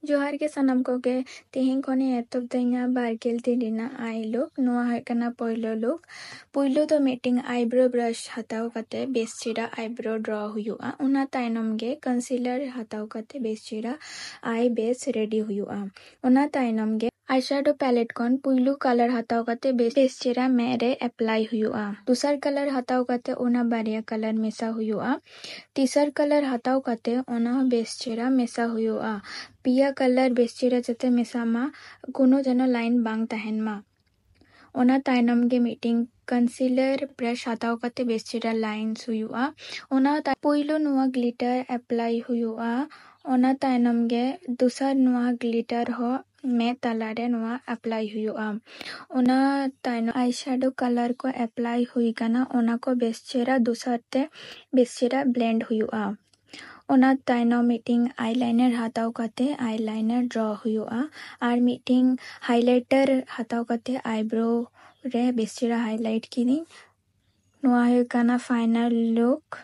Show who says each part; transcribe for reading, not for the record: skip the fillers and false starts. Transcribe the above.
Speaker 1: जोहार के सनम कोगे तेहें खने एतब दइना बारकेल तिरिना आई लुक नोआ है कना पोइलो लुक पुइलो तो मीटिंग आईब्रो ब्रश हताव कते बेस चिरा आईब्रो ड्रॉ हुयुआ उना ताइनम गे कंसीलर हताव कते बेस चिरा आई बेस रेडी हुयुआ उना ताइनम गे आईशैडो पैलेट कौन पुइलो कलर हताव कते बेस चिरा मेरे अप्लाई हुयुआ दूसर कलर हताव कते ओना बारिया कलर मेसा हुयुआ तीसर कलर हताव कते ओना बेस चिरा मेसा हुयुआ पिया कलर बेस चिरा जते मेसा मा कोनो जनो लाइन बांग तहन मा ओना ताइनम गे मीटिंग कंसीलर ब्रश हताव कते बेस चिरा लाइन्स हुयुआ ओना पुइलो नुआ ग्लिटर अप्लाई हुयुआ ओना ताइनम गे दूसर नुआ ग्लिटर हो मैं तलारे नुआ अप्लाई हुयुआ ओना ताइनम आईशैडो कलर को अप्लाई हुई कना ओना को बेस चिरा दूसर ते बेस चिरा ब्लेंड हुयुआ ओना ताइनम मीटिंग आईलाइनर हताव कते आईलाइनर ड्रॉ हुयुआ आर मीटिंग हाइलाइटर हताव कते आईब्रो रे बेस चिरा हाइलाइट किनी नुआ हुई कना फाइनल लुक।